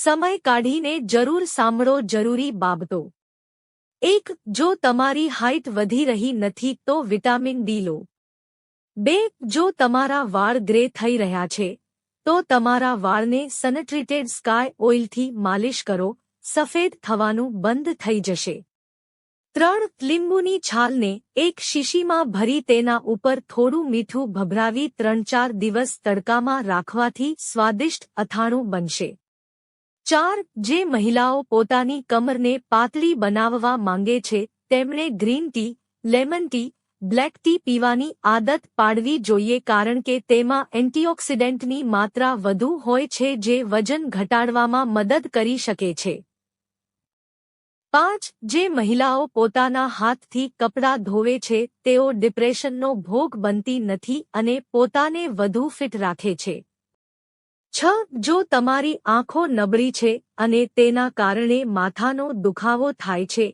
સમય કાઢીને જરૂર સાંભળો જરૂરી બાબતો। 1. જો તમારી હાઇટ વધી રહી નથી તો વિટામિન ડી લો। 2. જો તમારા વાળ ગ્રે થઈ રહ્યા છે તો તમારા વાળને સનટ્રીટેડ સ્કાય ઓઇલથી માલિશ કરો, સફેદ થવાનું બંધ થઈ જશે। 3. લીંબુની છાલને એક શીશીમાં ભરી તેના ઉપર થોડું મીઠું ભભરાવી 3-4 દિવસ તડકામાં રાખવાથી સ્વાદિષ્ટ અથાણું બનશે। 4. જે મહિલાઓ પોતાની કમરને પાતળી બનાવવા માંગે છે તેમણે green tea, lemon tea, black tea પીવાની આદત પાડવી જોઈએ કારણ કે તેમાં એન્ટીઓક્સિડન્ટની માત્રા વધુ હોય છે જે વજન ઘટાડવામાં મદદ કરી શકે છે। 5. જે મહિલાઓ પોતાના હાથથી કપડાં ધોવે છે તેઓ ડિપ્રેશનનો ભોગ બનતી નથી અને પોતાને વધુ ફિટ રાખે છે। 6. જો તમારી આંખો નબળી છે અને તેના કારણે માથાનો દુખાવો થાય છે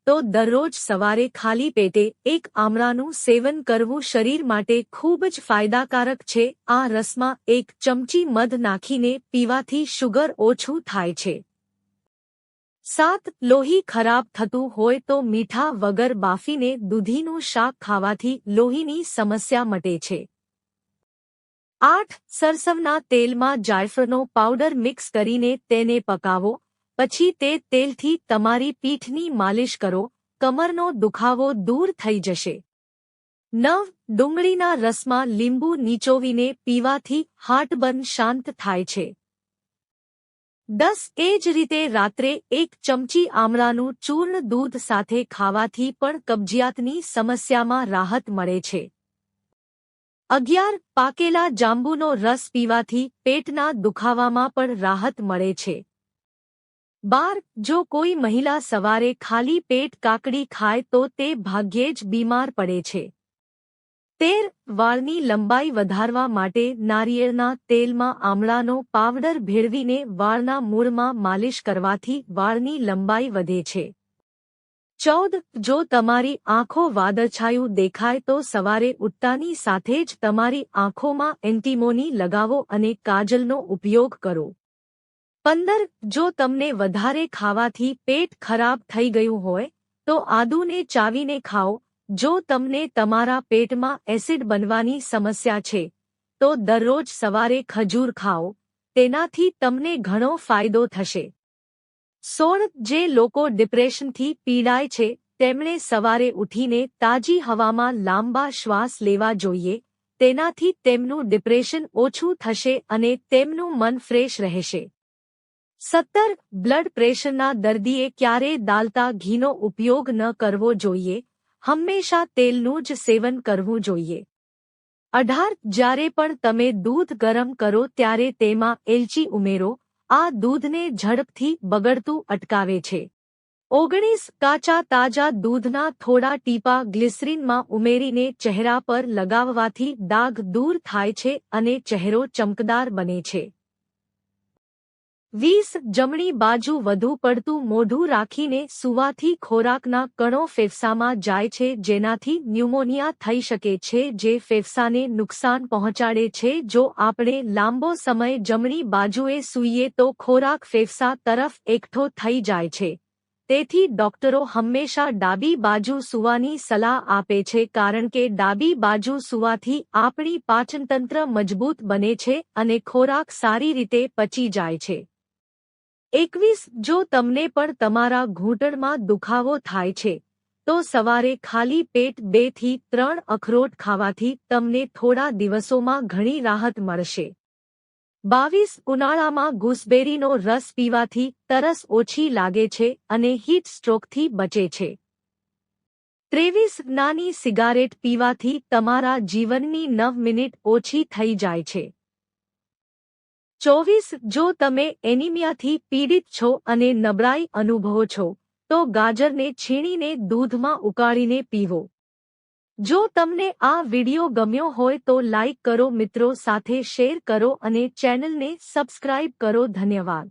તો દરરોજ સવારે ખાલી પેટે એક આમળાનું સેવન કરવું શરીર માટે ખૂબ જ ફાયદાકારક છે। આ રસમાં 1 ચમચી મધ નાખીને પીવાથી શુગર ઓછું થાય છે। 7. લોહી ખરાબ થતું હોય તો મીઠા વગર બાફીને દૂધીનું શાક ખાવાથી લોહીની સમસ્યા મટે છે। 8. સરસવના તેલમાં જાયફળનો પાવડર મિક્સ કરીને તેને પકાવો, પછી તે તેલથી તમારી પીઠની માલિશ કરો, કમરનો દુખાવો દૂર થઈ જશે। 9. ડુંગળીના રસમાં લીંબુ નીચોવીને પીવાથી હાર્ટબર્ન શાંત થાય છે। 10. એ જ રીતે રાત્રે 1 ચમચી આમળાનું ચૂર્ણ દૂધ સાથે ખાવાથી પણ કબજિયાતની સમસ્યામાં રાહત મળે છે। 11. પાકેલા જાંબુનો રસ પીવાથી પેટના દુખાવામાં પણ રાહત મળે છે। 12. જો કોઈ મહિલા સવારે ખાલી પેટ કાકડી ખાય તો તે ભાગ્યે જ બીમાર પડે છે। 13. વાળની લંબાઈ વધારવા માટે નારિયેળના તેલમાં આમળાનો પાવડર ભેળવીને વાળના મૂળમાં માલિશ કરવાથી વાળની લંબાઈ વધે છે। 14. જો તમારી આંખો વાદળછાયું દેખાય તો સવારે ઉઠતાની સાથે જ તમારી આંખોમાં એન્ટીમોની લગાવો અને કાજલનો ઉપયોગ કરો। 15. જો તમને વધારે ખાવાથી પેટ ખરાબ થઈ ગયું હોય તો આદુને ચાવીને ખાઓ। જો તમને તમારા પેટમાં એસિડ બનવાની સમસ્યા છે તો દરરોજ સવારે ખજૂર ખાઓ, તેનાથી તમને ઘણો ફાયદો થશે। 16. જે લોકો ડિપ્રેશનથી પીડાય છે તેમણે સવારે ઉઠીને તાજી હવામાં લાંબા શ્વાસ લેવા જોઈએ, તેનાથી તેમનું ડિપ્રેશન ઓછું થશે અને તેમનું મન ફ્રેશ રહેશે। 17. બ્લડ પ્રેશરના દર્દીએ ક્યારેય દાલતા ઘીનો ઉપયોગ ન કરવો જોઈએ, હંમેશા તેલનું જ સેવન કરવું જોઈએ। 18. જ્યારે પણ તમે દૂધ ગરમ કરો ત્યારે તેમાં એલચી ઉમેરો, આ દૂધને ઝડપથી બગડતું અટકાવે છે। 19. કાચા તાજા દૂધના થોડા ટીપા ગ્લિસરીનમાં ઉમેરીને ચહેરા પર લગાવવાથી ડાઘ દૂર થાય છે અને ચહેરો ચમકદાર બને છે। 20. જમણી બાજુ વધુ પડતું મોઢું રાખીને સૂવાથી ખોરાકના કણો ફેફસામાં જાય છે જેનાથી ન્યુમોનિયા થઈ શકે છે જે ફેફસાને નુકસાન પહોંચાડે છે। જો આપણે લાંબો સમય જમણી બાજુએ સૂઈએ તો ખોરાક ફેફસા તરફ એકઠો થઈ જાય છે, તેથી ડોક્ટરો હંમેશા ડાબી બાજુ સૂવાની સલાહ આપે છે કારણ કે ડાબી બાજુ સૂવાથી આપણી પાચનતંત્ર મજબૂત બને છે અને ખોરાક સારી રીતે પચી જાય છે। 21. જો તમને પણ તમારા ઘૂંટણમાં દુખાવો થાય છે તો સવારે ખાલી પેટ 2 થી 3 અખરોટ ખાવાથી તમને થોડા દિવસોમાં ઘણી રાહત મળશે। 22. ઉનાળામાં ગૂસબેરીનો રસ પીવાથી તરસ ઓછી લાગે છે અને હીટ સ્ટ્રોકથી બચે છે। 23. નાની સિગારેટ પીવાથી તમારા જીવનની 9 મિનિટ ઓછી થઈ જાય છે। 24. જો તમે એનિમિયાથી પીડિત છો અને નબળાઈ અનુભવો છો તો ગાજરને છીણીને દૂધમાં ઉકાળીને પીવો। જો તમને આ વિડિયો ગમ્યો હોય તો લાઈક કરો, મિત્રો સાથે શેર કરો અને ચેનલને સબસ્ક્રાઇબ કરો। ધન્યવાદ।